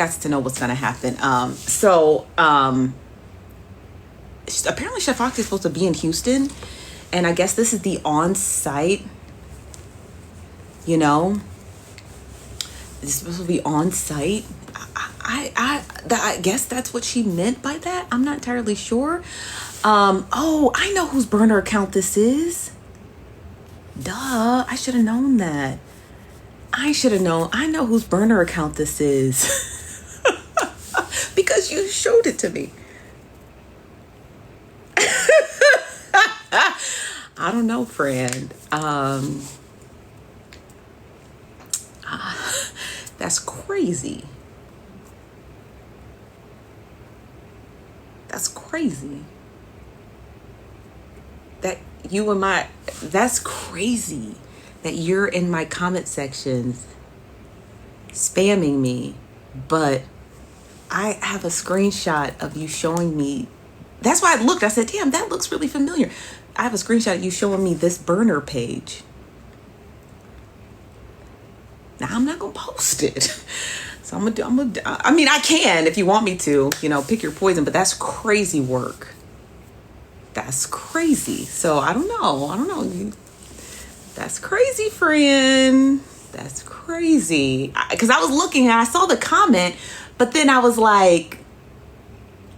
got to know what's gonna happen. Apparently Chef Foxy is supposed to be in Houston, and I guess this is the on-site. You know, it's supposed to be on-site. I guess that's what she meant by that. I'm not entirely sure. Oh, I know whose burner account this is. Duh, I should have known that. I should have known. I know whose burner account this is. Because you showed it to me. I don't know, friend. That's crazy. That's crazy. That's crazy that you're in my comment sections spamming me, but I have a screenshot of you showing me. That's why I looked. I said, damn, that looks really familiar. I have a screenshot of you showing me this burner page. Now I'm not gonna post it. So I mean, I can if you want me to, pick your poison, but that's crazy work. That's crazy. So I don't know. That's crazy, friend. That's crazy. Because I was looking and I saw the comment, but then I was like,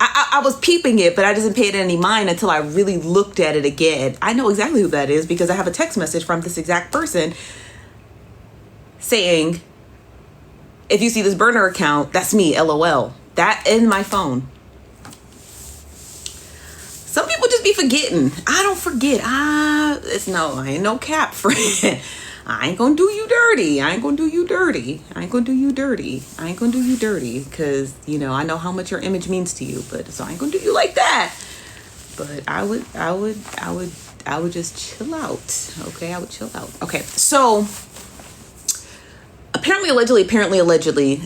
I was peeping it, but I didn't pay it any mind until I really looked at it again. I know exactly who that is because I have a text message from this exact person saying, if you see this burner account, that's me, LOL. That in my phone. Some people just be forgetting. I don't forget. I ain't no cap, friend. I ain't gonna do you dirty. Because, I know how much your image means to you, so I ain't gonna do you like that. But I would just chill out. Okay, I would chill out. Okay, so apparently, allegedly.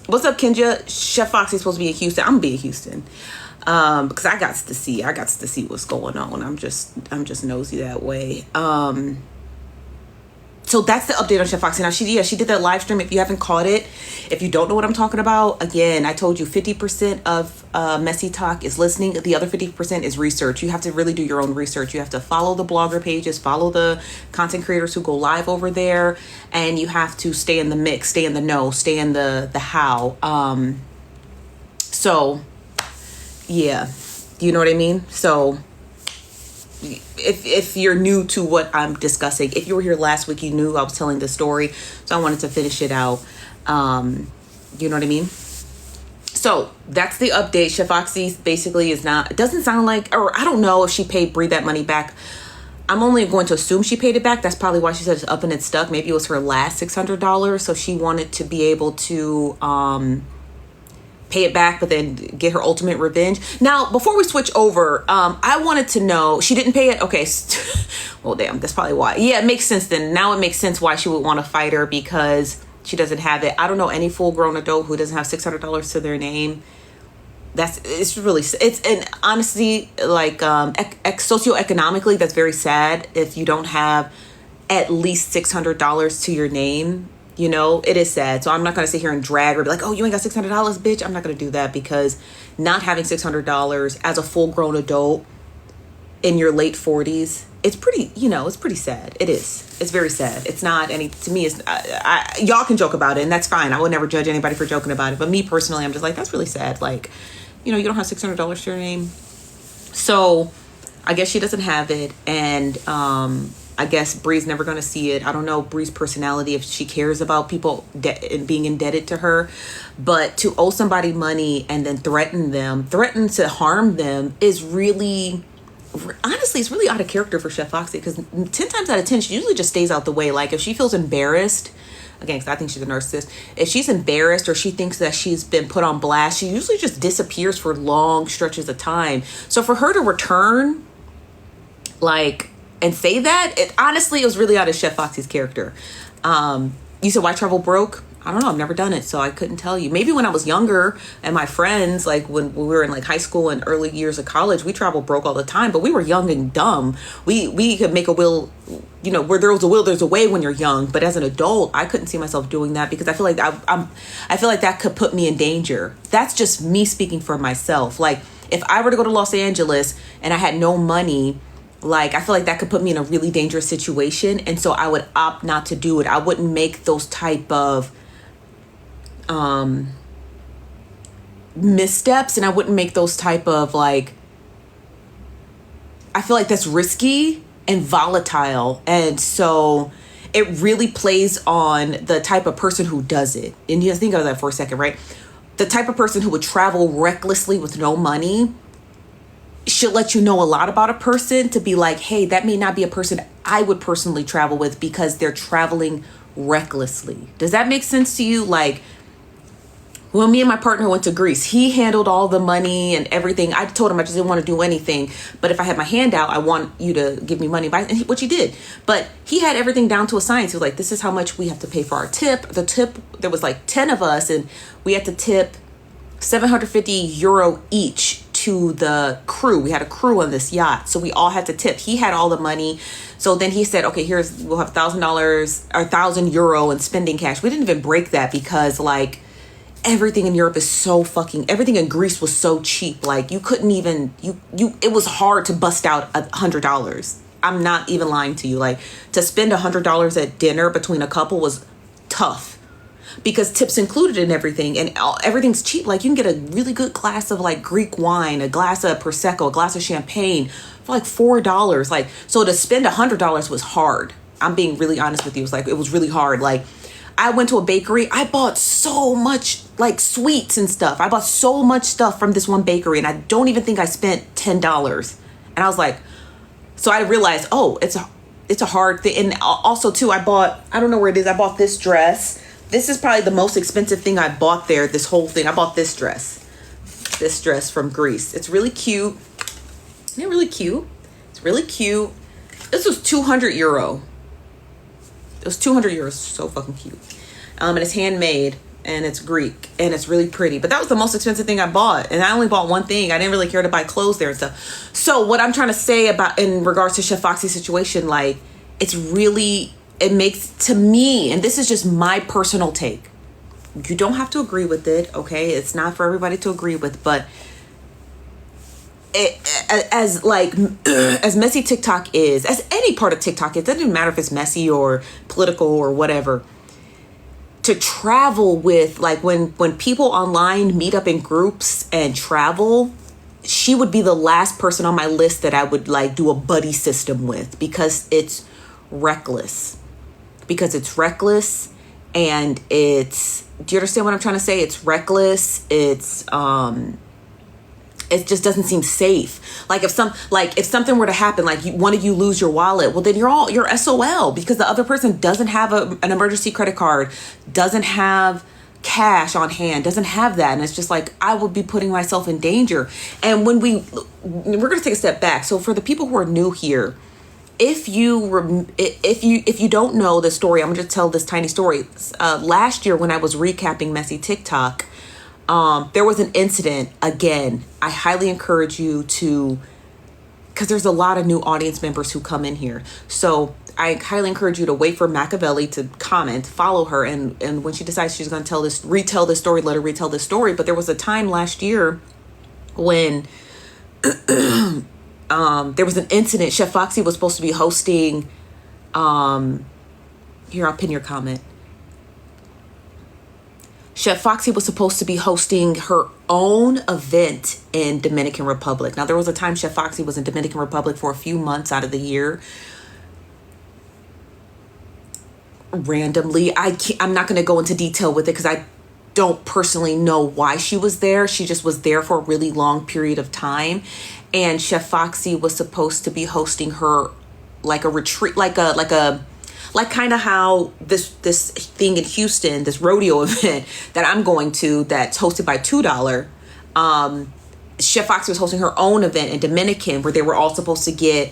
What's up, Kenja? Chef Foxy's supposed to be in Houston. I'm gonna be in Houston. Because I got to see what's going on. I'm just nosy that way. So that's the update on Chef Foxy. Now she did that live stream. If you haven't caught it, if you don't know what I'm talking about, again, I told you 50% of Messy Talk is listening. The other 50% is research. You have to really do your own research. You have to follow the blogger pages, follow the content creators who go live over there, and you have to stay in the mix, stay in the know, stay in the how. So yeah, you know what I mean? So if you're new to what I'm discussing, if you were here last week, you knew I was telling the story. So I wanted to finish it out. You know what I mean? So that's the update. Chef Foxy basically it doesn't sound like, or I don't know if she paid Bree that money back. I'm only going to assume she paid it back. That's probably why she said it's up and it's stuck. Maybe it was her last $600. So she wanted to be able to, pay it back, but then get her ultimate revenge. Now, before we switch over, I wanted to know, she didn't pay it? Okay. Well, damn, that's probably why. Yeah, it makes sense then. Now it makes sense why she would want to fight her, because she doesn't have it. I don't know any full-grown adult who doesn't have $600 to their name. And honestly, like, socioeconomically, that's very sad if you don't have at least $600 to your name. It is sad. So I'm not going to sit here and drag her, be like, oh, you ain't got $600, bitch. I'm not going to do that, because not having $600 as a full grown adult in your late 40s, it's pretty, it's pretty sad. It is. It's very sad. It's not to me, y'all can joke about it, and that's fine. I would never judge anybody for joking about it. But me personally, I'm just like, that's really sad. Like, you don't have $600 to your name. So I guess she doesn't have it. And, I guess Bree's never going to see it. I don't know Bree's personality, if she cares about people being indebted to her. But to owe somebody money and then threaten to harm them is really, honestly, it's really out of character for Chef Foxy, because 10 times out of 10, she usually just stays out the way. Like, if she feels embarrassed, again, because I think she's a narcissist, if she's embarrassed or she thinks that she's been put on blast, she usually just disappears for long stretches of time. So for her to return, and say that, it was really out of Chef Foxy's character. You said, why travel broke? I don't know. I've never done it, so I couldn't tell you. Maybe when I was younger and my friends, like when we were in like high school and early years of college, we traveled broke all the time, but we were young and dumb. We could make a will, you know, where there was a will, there's a way when you're young. But as an adult, I couldn't see myself doing that because I feel like I feel like that could put me in danger. That's just me speaking for myself. Like if I were to go to Los Angeles and I had no money, like I feel like that could put me in a really dangerous situation, and so I would opt not to do it. I wouldn't make those type of missteps, and I wouldn't make those type of like, I feel like that's risky and volatile, and so it really plays on the type of person who does it. And you just think of that for a second, right? The type of person who would travel recklessly with no money should let you know a lot about a person, to be like, hey, that may not be a person I would personally travel with because they're traveling recklessly. Does that make sense to you? Like when me and my partner went to Greece, he handled all the money and everything. I told him I just didn't want to do anything, but if I had my hand out, I want you to give me money, which he did. But he had everything down to a science. He was like, this is how much we have to pay for our tip. The tip, there was like 10 of us, and we had to tip 750 euro each to the crew. We had a crew on this yacht, so we all had to tip. He had all the money. So then he said, okay, we'll have $1,000 or 1,000 euro in spending cash. We didn't even break that because like everything in Europe is so everything in Greece was so cheap. Like you couldn't even, it was hard to bust out $100. I'm not even lying to you. Like to spend $100 at dinner between a couple was tough, because tips included in everything, and everything's cheap. Like you can get a really good glass of like Greek wine, a glass of Prosecco, a glass of champagne for like $4. Like, so to spend $100 was hard. I'm being really honest with you. It was really hard. Like I went to a bakery. I bought so much like sweets and stuff. I bought so much stuff from this one bakery, and I don't even think I spent $10. And I was like, so I realized, oh, it's a hard thing. And also too, I don't know where it is. I bought this dress. This is probably the most expensive thing I bought there, this whole thing. I bought this dress from Greece. It's really cute. Isn't it really cute? It's really cute. This was 200 euro. It was 200 euros. So fucking cute. And it's handmade, and it's Greek, and it's really pretty. But that was the most expensive thing I bought. And I only bought one thing. I didn't really care to buy clothes there and stuff. So what I'm trying to say about, in regards to Chef Foxy's situation, like it makes, to me, and this is just my personal take, you don't have to agree with it, okay? It's not for everybody to agree with, but as messy TikTok is, as any part of TikTok, it doesn't matter if it's messy or political or whatever, to travel with, like when people online meet up in groups and travel, she would be the last person on my list that I would like do a buddy system with, because it's reckless. And do you understand what I'm trying to say? It's reckless. It just doesn't seem safe. Like if something were to happen, like one of you lose your wallet, well then you're SOL, because the other person doesn't have an emergency credit card, doesn't have cash on hand, doesn't have that. And it's just like, I would be putting myself in danger. And when we're going to take a step back. So for the people who are new here, if you don't know the story, I'm gonna just tell this tiny story. Last year when I was recapping Messy TikTok, there was an incident. Again, I highly encourage you to, because there's a lot of new audience members who come in here. So I highly encourage you to wait for Machiavelli to comment, follow her, and when she decides she's gonna retell this story, let her retell this story. But there was a time last year when there was an incident. Chef Foxy was supposed to be hosting, here, I'll pin your comment. Chef Foxy was supposed to be hosting her own event in Dominican Republic. Now, there was a time Chef Foxy was in Dominican Republic for a few months out of the year. Randomly, I'm not going to go into detail with it because I don't personally know why she was there. She just was there for a really long period of time. And Chef Foxy was supposed to be hosting her like a retreat, like kind of how this thing in Houston, this rodeo event that I'm going to, that's hosted by $2. Chef Foxy was hosting her own event in Dominican where they were all supposed to get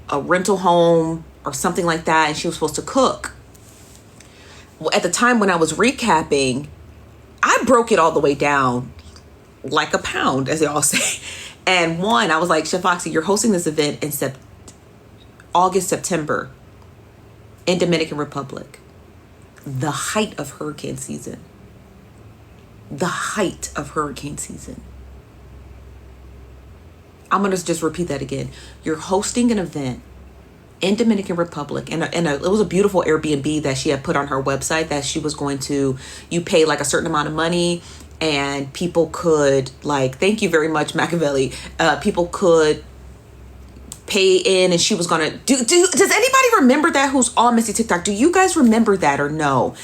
a rental home or something like that, and she was supposed to cook. at the time when I was recapping, I broke it all the way down like a pound, as they all say. And one, I was like, Chef Foxy, you're hosting this event in August, September in Dominican Republic, the height of hurricane season. The height of hurricane season. I'm going to just repeat that again. You're hosting an event in Dominican Republic, and it was a beautiful Airbnb that she had put on her website that she was going to, you pay like a certain amount of money and people could, like, thank you very much, Machiavelli. People could pay in, and she was going to does anybody remember that who's on Missy TikTok? Do you guys remember that or no?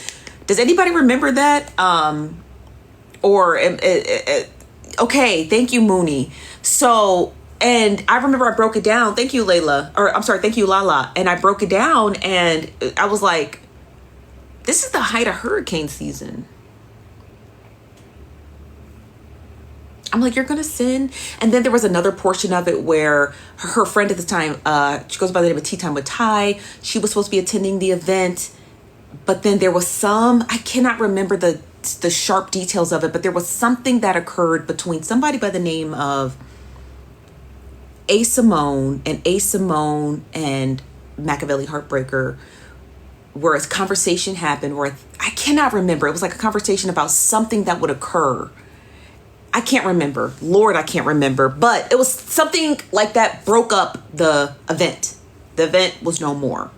Does anybody remember that? Okay, thank you, Mooney. So, and I remember I broke it down. Thank you, Layla. Or I'm sorry, thank you, Lala. And I broke it down and I was like, this is the height of hurricane season. I'm like, you're going to send. And then there was another portion of it where her friend at the time, she goes by the name of Tea Time with Ty. She was supposed to be attending the event. But then there was I cannot remember the sharp details of it, but there was something that occurred between somebody by the name of A. Simone and Machiavelli Heartbreaker, where a conversation happened where I cannot remember. It was like a conversation about something that would occur. I can't remember. Lord, I can't remember. But it was something like that broke up the event. The event was no more.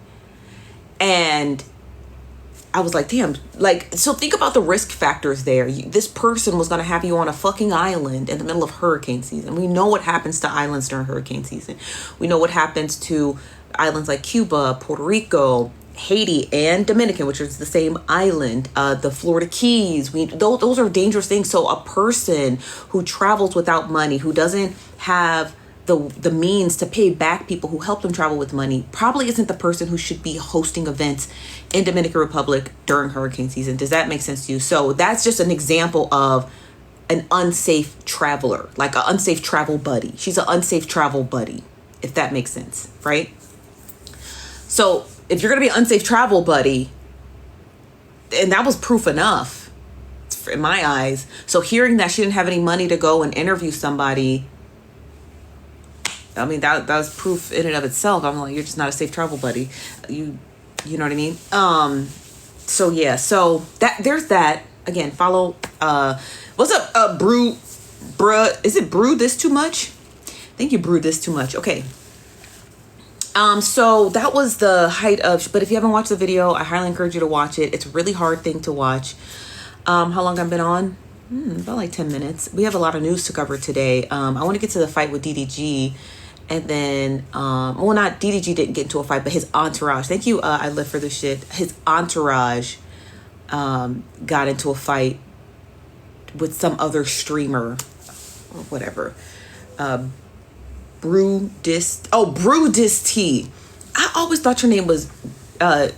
And I was like, damn, like, so think about the risk factors there. This person was going to have you on a fucking island in the middle of hurricane season. We know what happens to islands during hurricane season. We know what happens to islands like Cuba, Puerto Rico, Haiti, and Dominican, which is the same island, the Florida Keys. Those are dangerous things. So a person who travels without money, who doesn't have the means to pay back people who help them travel with money, probably isn't the person who should be hosting events in Dominican Republic during hurricane season. Does that make sense to you? So that's just an example of an unsafe traveler, like an unsafe travel buddy. She's an unsafe travel buddy, if that makes sense, right? So if you're going to be an unsafe travel buddy, and that was proof enough in my eyes. So hearing that she didn't have any money to go and interview somebody, I mean, that was proof in and of itself. I'm like, you're just not a safe travel buddy. You know what I mean? So yeah, so there's that. Again, follow, what's up, bruh, is it Brew This Too Much? I think you brewed this too much. Okay. So that was the height of, but if you haven't watched the video, I highly encourage you to watch it. It's a really hard thing to watch. How long I've been on? About like 10 minutes. We have a lot of news to cover today. I want to get to the fight with DDG. And then, well, not DDG didn't get into a fight, but his entourage. Thank you, I live for this shit. His entourage got into a fight with some other streamer or whatever. Brew Dis Tea. I always thought your name was I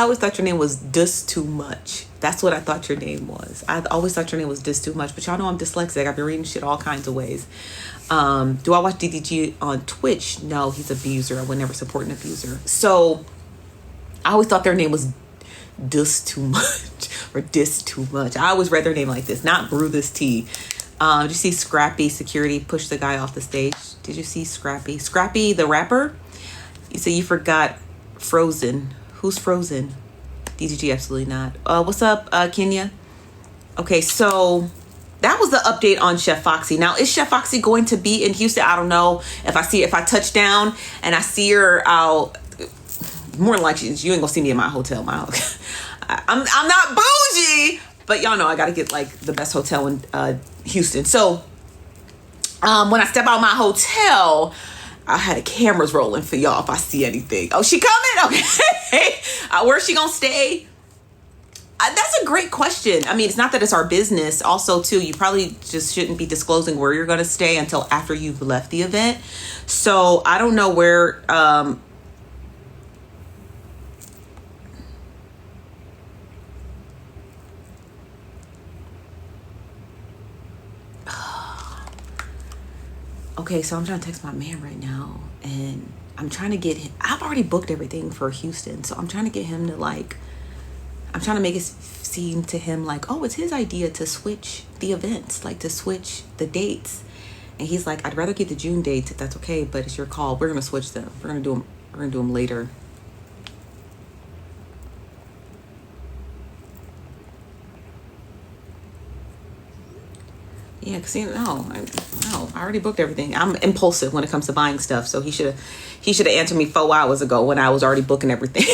always thought your name was Dis Too Much. That's what I thought your name was. I always thought your name was Dis Too Much, but y'all know I'm dyslexic. I've been reading shit all kinds of ways. Do I watch DDG on Twitch? No, he's an abuser. I would never support an abuser. So I always thought their name was Dis Too Much or Dis Too Much. I always read their name like this, not Brew This Tea. Did you see Scrappy security push the guy off the stage? Did you see Scrappy? Scrappy the rapper? You say you forgot Frozen. Who's Frozen? DDG, absolutely not. What's up, Kenya? Okay, so that was the update on Chef Foxy. Now, is Chef Foxy going to be in Houston? I don't know. If I touch down and I see her out, more than likely you ain't gonna see me in my hotel. I'm not bougie, but y'all know I gotta get like the best hotel in Houston. So when I step out of my hotel, I had cameras rolling for y'all if I see anything. Oh, she coming? Okay. Where's she gonna stay? That's a great question. I mean, it's not that it's our business. Also, too, you probably just shouldn't be disclosing where you're gonna stay until after you've left the event. So I don't know where. Okay, so I'm trying to text my man right now, and I'm trying to get him. I've already booked everything for Houston, so I'm trying to get him to like. I'm trying to make it seem to him like, oh, it's his idea to switch the events, like to switch the dates. And he's like, I'd rather keep the June dates if that's okay, but it's your call. We're gonna switch them. We're gonna do them. We're gonna do them later. Yeah, cause I already booked everything. I'm impulsive when it comes to buying stuff, so he should have answered me 4 hours ago when I was already booking everything.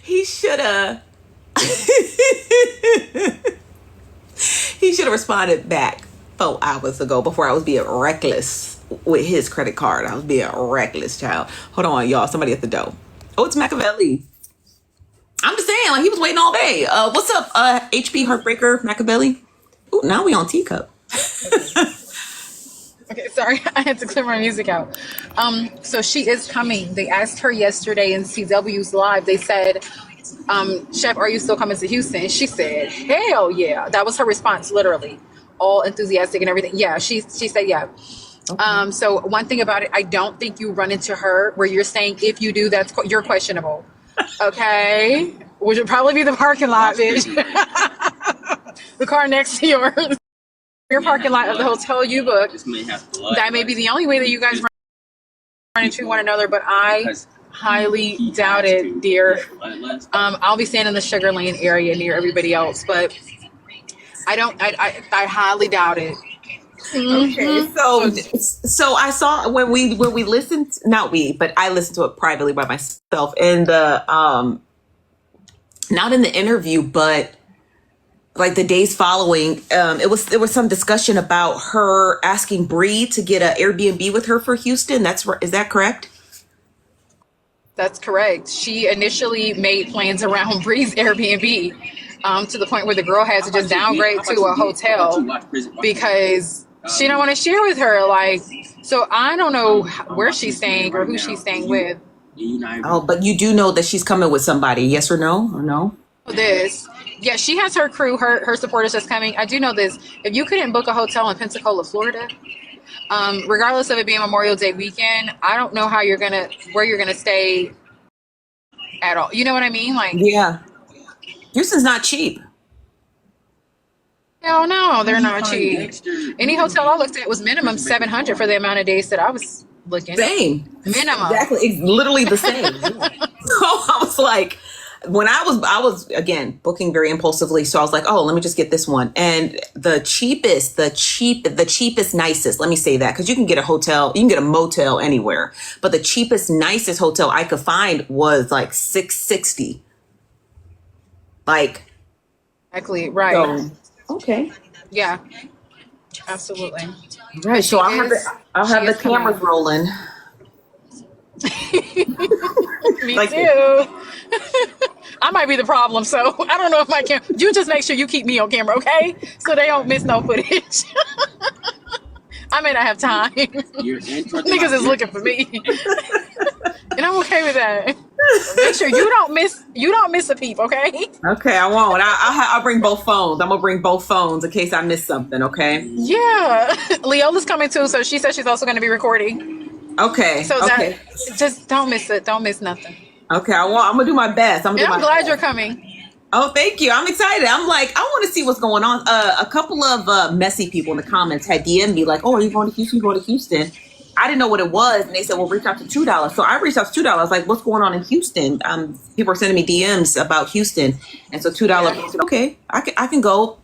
He should have. He should have responded back 4 hours ago before I was being reckless with his credit card. I was being a reckless, child. Hold on, y'all. Somebody at the door. Oh, it's Machiavelli. I'm just saying, like he was waiting all day. What's up, HP Heartbreaker Machiavelli? Ooh, now we on teacup. Okay, sorry, I had to clear my music out. So she is coming. They asked her yesterday in CW's live. They said, Chef, are you still coming to Houston? She said, hell yeah. That was her response, literally. All enthusiastic and everything. Yeah, she said yeah. Okay. So one thing about it, I don't think you run into her where you're saying if you do, you're questionable. Okay, which would probably be the parking lot, bitch. The car next to yours. Your parking lot of the hotel you booked. That may be the only way that you guys run into one another, but I highly doubt it, dear. I'll be staying in the Sugar Lane area near everybody else, but I highly doubt it. Okay, so I saw when we listened, not we, but I listened to it privately by myself in the not in the interview, but like the days following, there was some discussion about her asking Bree to get an Airbnb with her for Houston. Is that correct? That's correct. She initially made plans around Bree's Airbnb to the point where the girl had to just downgrade to a hotel because she don't want to share with her. Like, so I don't know where she's staying or who she's staying with. Oh, but you do know that she's coming with somebody, yes or no? Or no? This. Yeah, she has her crew, her supporters that's coming. I do know this. If you couldn't book a hotel in Pensacola, Florida, regardless of it being Memorial Day weekend, I don't know where you're gonna stay at all. You know what I mean? Like, Yeah. Houston's not cheap. hell no, they're not cheap. Any hotel I looked at was minimum 700 for the amount of days that I was looking. Same. Minimum. Exactly. It's literally the same. So I was like, when I was again booking very impulsively, so I was like, oh, let me just get this one. And the cheapest, nicest, let me say that, because you can get a motel anywhere, but the cheapest, nicest hotel I could find was like $660. Like, Exactly, right. so, okay. Yeah, absolutely. Right. So I'll have the cameras rolling. Me Like, too. I might be the problem, so I don't know if my camera. You just make sure you keep me on camera, okay? So they don't miss no footage. I may not have time. Niggas is looking for me, and I'm okay with that. Make sure you don't miss a peep, okay? Okay, I won't. I'll bring both phones. I'm gonna bring both phones in case I miss something. Okay. Yeah, Leola's coming too, so she said she's also going to be recording. Okay. So okay. that just don't miss it. Don't miss nothing. Okay. I'm gonna do my best. I'm glad you're coming. Oh, thank you. I'm excited. I'm like, I want to see what's going on. A couple of messy people in the comments had DM'd me like, oh, are you going to Houston? You going to Houston? I didn't know what it was, and they said, well, reach out to $2. So I reached out to $2. Like, what's going on in Houston? People are sending me DMs about Houston, and so $2. I said, okay, I can go.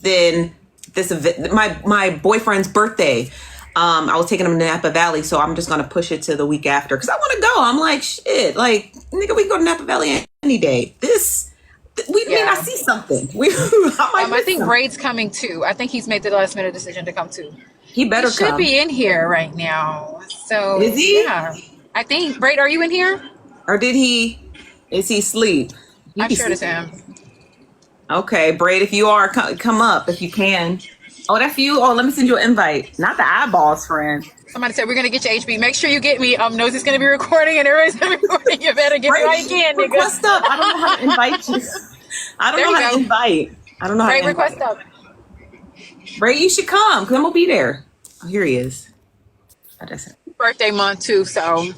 Then this event, my boyfriend's birthday. I was taking him to Napa Valley, so I'm just gonna push it to the week after because I want to go. I'm like, shit, like nigga, we can go to Napa Valley any day. We may not see something. I think Braid's coming too. I think he's made the last minute decision to come too. He better He should come. be in here right now. So is he? Yeah, I think Braid. Are you in here? Or did he? Is he asleep? I'm sure it's him. Okay, Braid, if you are, come up if you can. Oh, that's you? Oh, let me send you an invite. Not the eyeballs, friend. Somebody said, we're going to get you HB. Make sure you get me. Nosy's going to be recording and everybody's going to be recording. You better get me right again, nigga. Request up. I don't know how to invite you. I don't know how to invite. Request up. Bray, you should come because I'm gonna be there. Oh, here he is. I just- Birthday month too, so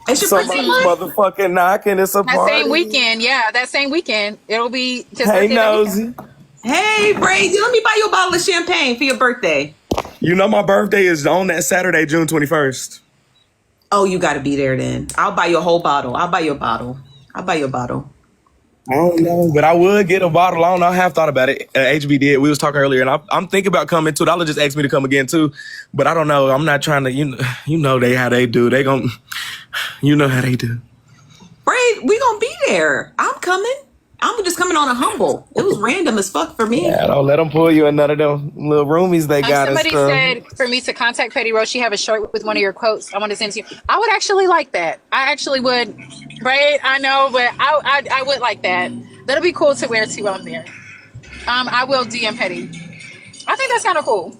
It's your birthday Somebody's month? motherfucking knocking. It's a that party. same weekend, yeah, that same weekend, it'll be his Hey, birthday that weekend. Nosy. Hey, Brady, let me buy you a bottle of champagne for your birthday. You know my birthday is on that Saturday, June 21st. Oh, you got to be there then. I'll buy you a whole bottle. I'll buy you a bottle. I'll buy you a bottle. I don't know, but I would get a bottle. I don't know. I have thought about it. HB did. We was talking earlier, and I'm thinking about coming too. Dollar just asked me to come again too, but I don't know. I'm not trying to. You know they how they do. They gon' You know how they do. Braid, we gonna be there. I'm coming. I'm just coming on a humble. It was random as fuck for me. Yeah, don't let them pull you in none of them little roomies they got. Somebody and stuff. said for me to contact Petty Rose. She have a shirt with one of your quotes. I want to send to you. I would actually like that. I actually would. Right? I know, but I would like that. That'll be cool to wear too on there. I will DM Petty. I think that's kind of cool.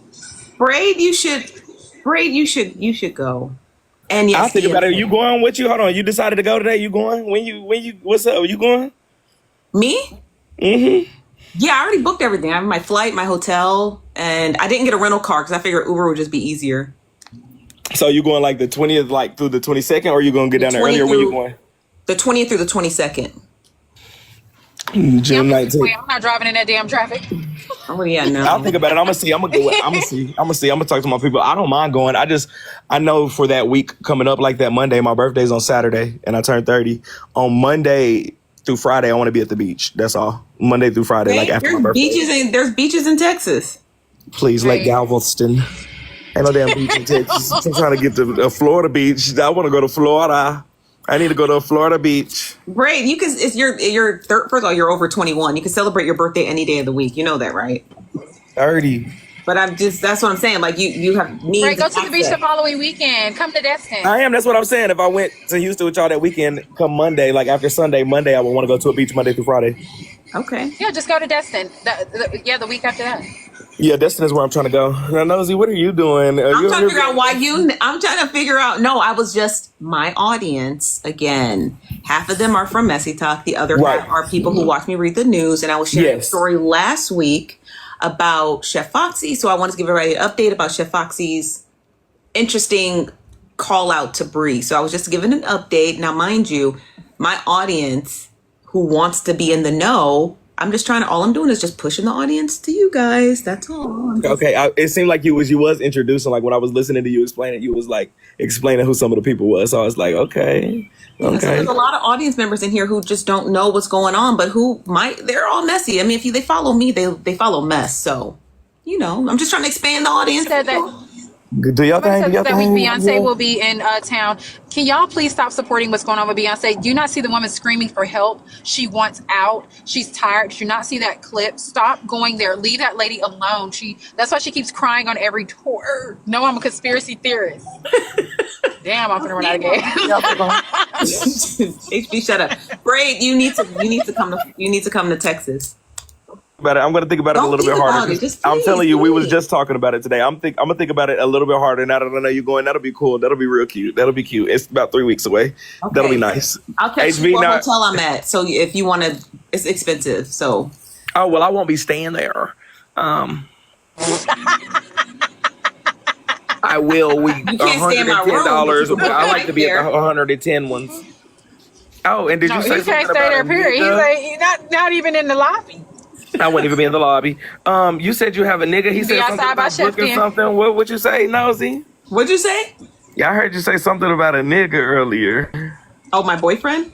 Braid, you should go. And yes, I'll think about it. You going with you? Hold on. You decided to go today? You going? When you what's up? You going? Me? Mm-hmm. Yeah, I already booked everything. I have my flight, my hotel, and I didn't get a rental car because I figured Uber would just be easier. So you going like the 20th, like through the 22nd, or you gonna get down there earlier? When you going? The 20th through the 22nd. June 19th. I'm not driving in that damn traffic. Oh yeah, no. I'll think about it. I'm gonna see. I'm gonna go. I'm gonna see. I'm gonna talk to my people. I don't mind going. I know for that week coming up, like that Monday. My birthday's on Saturday, and I turn 30. On Monday through Friday, I want to be at the beach. That's all. Monday through Friday, like after my birthday. There's beaches in Texas. Please, Lake Galveston. Ain't no damn beach in Texas. I'm trying to get to a Florida beach. I want to go to Florida. I need to go to a Florida beach. Great. You can. It's your third. First of all, you're over 21. You can celebrate your birthday any day of the week. You know that, right? 30. But that's what I'm saying. Like you have means. Right, go to the beach the following weekend. Come to Destin. I am. That's what I'm saying. If I went to Houston with y'all that weekend, come Monday, like after Sunday, Monday, I would want to go to a beach Monday through Friday. Okay. Yeah, just go to Destin. The week after that. Yeah, Destin is where I'm trying to go. Now, Nosy, what are you doing? I'm trying to figure out why you. I'm trying to figure out. No, I was just my audience again. Half of them are from Messy Talk. The other half are people who watch me read the news. And I was sharing a story last week about Chef Foxy. So I wanted to give everybody an update about Chef Foxy's interesting call out to Bree. So I was just giving an update. Now, mind you, my audience who wants to be in the know, I'm just trying to, all I'm doing is just pushing the audience to you guys. That's all. Okay, it seemed like you was introducing, like when I was listening to you explain it, you was like explaining who some of the people was. So I was like, okay. So there's a lot of audience members in here who just don't know what's going on, but they're all messy. I mean, if they follow me, they follow mess. So, I'm just trying to expand the audience. Said that. Do y'all think that week Beyonce will be in town. Can y'all please stop supporting what's going on with Beyonce? Do you not see the woman screaming for help? She wants out. She's tired. Do you not see that clip? Stop going there. Leave that lady alone. That's why she keeps crying on every tour. No, I'm a conspiracy theorist. Damn, I'm gonna run out of gas. HB, shut up. Braid, you need to come to Texas. About it. I'm going to think about it a little bit harder. I'm telling you, we was just talking about it today. I'm going to think about it a little bit harder now that I know you're going. That'll be cool. That'll be real cute. That'll be cute. It's about 3 weeks away. Okay. That'll be nice. I'll text you what hotel I'm at. So if you want to, it's expensive. So. Oh, well, I won't be staying there. I will. You can't stay in my room. I like to be at the 110 ones. Oh, and did you say he can't stay there, period. He's like, not even in the lobby. I wouldn't even be in the lobby. You said you have a nigga. He said something about booking something. What you say, Nosy? What'd you say? Yeah, I heard you say something about a nigga earlier. Oh, my boyfriend?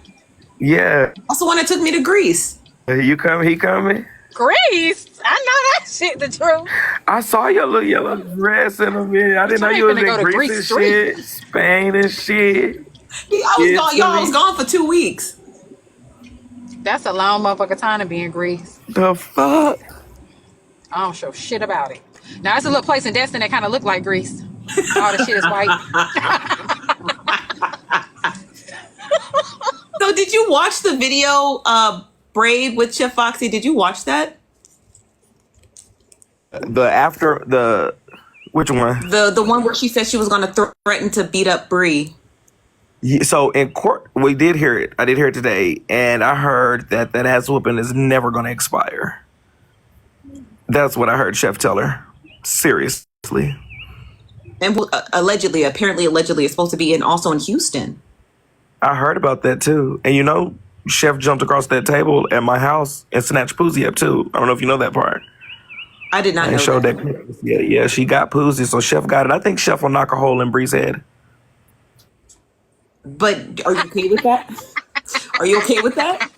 Yeah. That's the one that took me to Greece. You coming? He coming? Greece? I know that shit the truth. I saw your little yellow dress in a minute. I didn't know you was in Greece and shit. Spain and shit. I was gone for 2 weeks. That's a long motherfucker time to be in Greece. The fuck? I don't show shit about it. Now, it's a little place in Destin that kind of look like Greece. All the shit is white. So did you watch the video, Braid with Chef Foxy? Did you watch that? Which one? The one where she said she was going to threaten to beat up Bree. Yeah, so in court, we did hear it. I did hear it today, and I heard that ass whooping is never going to expire. That's what I heard Chef tell her. Seriously. And allegedly, it's supposed to be also in Houston. I heard about that too. And you know, Chef jumped across that table at my house and snatched Poozy up too. I don't know if you know that part. I did not know showed that. Yeah, she got Poozy, so Chef got it. I think Chef will knock a hole in Bree's head. But are you okay with that? Are you okay with that?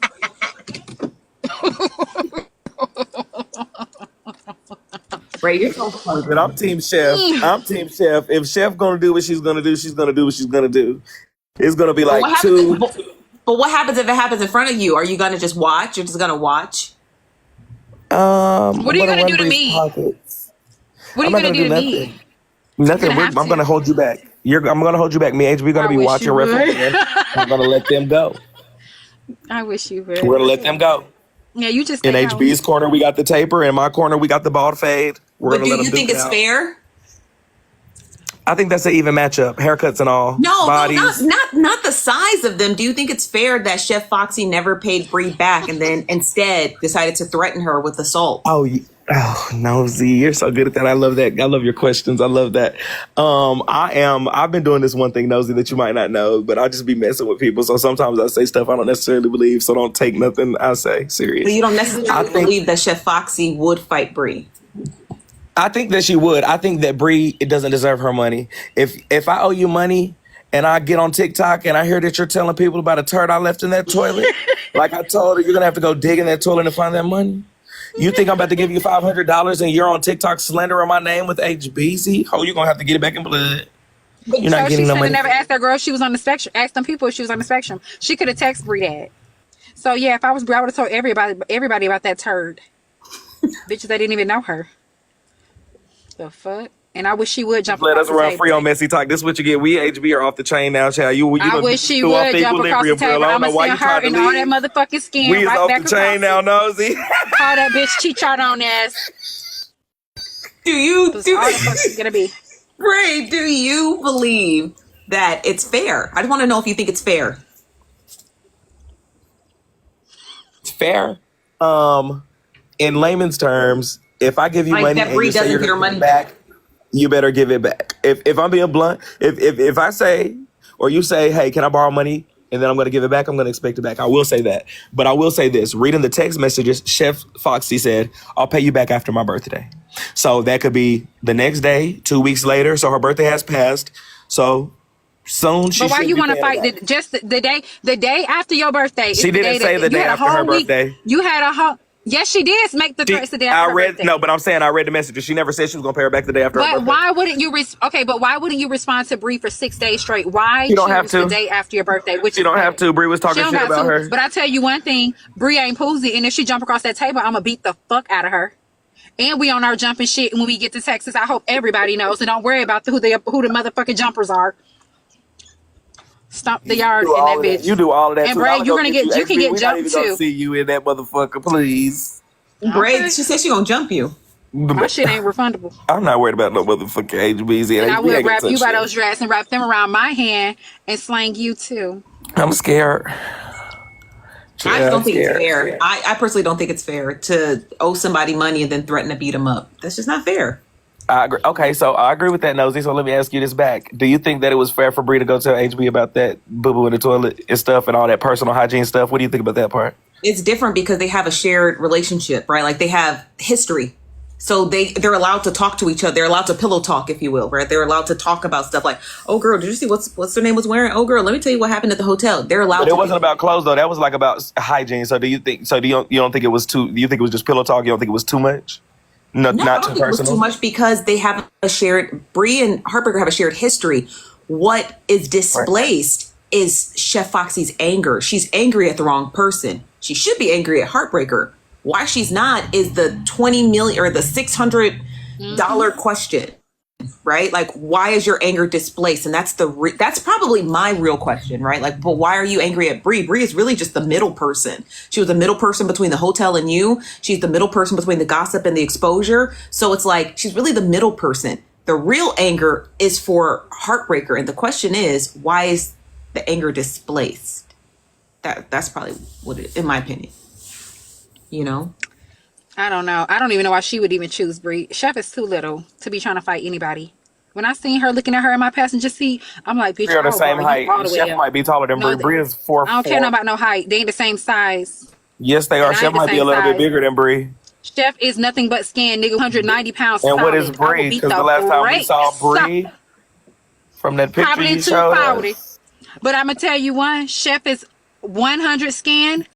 Right, you're so funny. But I'm Team Chef. I'm Team Chef. If Chef gonna do what she's gonna do, she's gonna do what she's gonna do. It's gonna be like two. But what happens if it happens in front of you? Are you gonna just watch? You're just gonna watch? What are you gonna do to me? Pockets. What are you gonna do to me? Nothing. I'm gonna hold you back. I'm gonna hold you back. Me and HB gonna be watching referees. I'm gonna let them go. I wish you would. We're gonna let them go. Yeah, you just in HB's corner we got the taper. In my corner we got the bald fade. But do you think it's fair? I think that's an even matchup. Haircuts and all. No, bodies. not the size of them. Do you think it's fair that Chef Foxy never paid Bree back and then instead decided to threaten her with assault? Oh, Nosy, you're so good at that. I love that. I love your questions. I love that. I've been doing this one thing, Nosy, that you might not know, but I just be messing with people. So sometimes I say stuff I don't necessarily believe. So don't take nothing I say serious. But you don't necessarily believe that Chef Foxy would fight Bree. I think that she would. I think that Bree doesn't deserve her money. If I owe you money and I get on TikTok and I hear that you're telling people about a turd I left in that toilet, like I told her, you're gonna have to go dig in that toilet to find that money. You think I'm about to give you $500 and you're on TikTok slandering my name with HBZ? Oh, you're gonna have to get it back in blood. You're not getting no money. Never asked that girl if she was on the spectrum. Asked them people if she was on the spectrum. She could have texted Bree that. So yeah, if I was Bree, I would have told everybody about that turd. Bitches, they didn't even know her. The fuck? And I wish she would jump. Let us run free on Messy Talk. This is what you get. We HB are off the chain now, child. I wish she would jump across the table. I'm gonna send her and all that motherfucking skin we right off back the chain now, Nosy. Call that bitch cheat on ass. Do you? All the fuck she's gonna be. Ray, do you believe that it's fair? I just want to know if you think it's fair. It's fair. In layman's terms, if I give you money that Bree doesn't get her money back, you better give it back. If I'm being blunt, if I say, or you say, hey, can I borrow money? And then I'm going to give it back, I'm going to expect it back. I will say that. But I will say this. Reading the text messages, Chef Foxy said, I'll pay you back after my birthday. So that could be the next day, 2 weeks later. So her birthday has passed. So soon she. But why you want to fight just the day after your birthday? She didn't say the day after her birthday. You had a whole. Yes, she did make the threats the day after her birthday. No, but I'm saying I read the messages. She never said she was going to pay her back the day after her birthday. But why wouldn't you? But why wouldn't you respond to Bree for 6 days straight? Why you don't have to. The day after your birthday? Which you don't have to. Bree was talking shit about her. But I tell you one thing, Bree ain't Poozy, and if she jump across that table, I'm gonna beat the fuck out of her. And we on our jumping shit when we get to Texas. I hope everybody knows, and don't worry about who the motherfucking jumpers are. Stomp the yard in that bitch. You do all of that. And Brad, you can get jumped too. See you in that motherfucker, please. Brad, she said she gonna jump you. My shit ain't refundable. I'm not worried about no motherfucking HBZ. And I will wrap you by those dreads and wrap them around my hand and slang you too. I'm scared. I don't think it's fair. I personally don't think it's fair to owe somebody money and then threaten to beat them up. That's just not fair. I agree. Okay, so I agree with that, Nosy. So let me ask you this back. Do you think that it was fair for Bree to go tell HB about that boo-boo in the toilet and stuff and all that personal hygiene stuff? What do you think about that part? It's different because they have a shared relationship, right? Like they have history. So they're allowed to talk to each other. They're allowed to pillow talk, if you will, right? They're allowed to talk about stuff like, oh, girl, did you see what's her name was wearing? Oh, girl, let me tell you what happened at the hotel. They're allowed. But it wasn't about clothes, though. That was like about hygiene. So do you think? So you don't think it was too? Do you think it was just pillow talk? You don't think it was too much? No, not I don't think it was too much because they have a shared. Bree and Heartbreaker have a shared history. What is displaced is Chef Foxy's anger. She's angry at the wrong person. She should be angry at Heartbreaker. Why she's not is the $20 million or the $600 question, right? Like, why is your anger displaced? And that's that's probably my real question, right? Like, but why are you angry at Bree? Bree is really just the middle person. She was the middle person between the hotel and you. She's the middle person between the gossip and the exposure. So it's like, she's really the middle person. The real anger is for Heartbreaker. And the question is, why is the anger displaced? That's probably what it, in my opinion, you know? I don't know. I don't even know why she would even choose Bree. Chef is too little to be trying to fight anybody. When I seen her looking at her in my passenger seat, I'm like, bitch, They're the I'll same bar you all height. the way Chef up. might be taller than No, Bree. Bree is 4'4". I don't care no about no height. They ain't the same size. Yes, they are. And I Chef ain't the might be same a little bit size. bigger than Bree. Chef is nothing but skin, nigga. 190 pounds And what is solid. I will Bree? beat Because the the last time we saw brakes off. Bree from that picture Probably you showed 240. us. But I'm going to tell you one. Chef is 100 skin.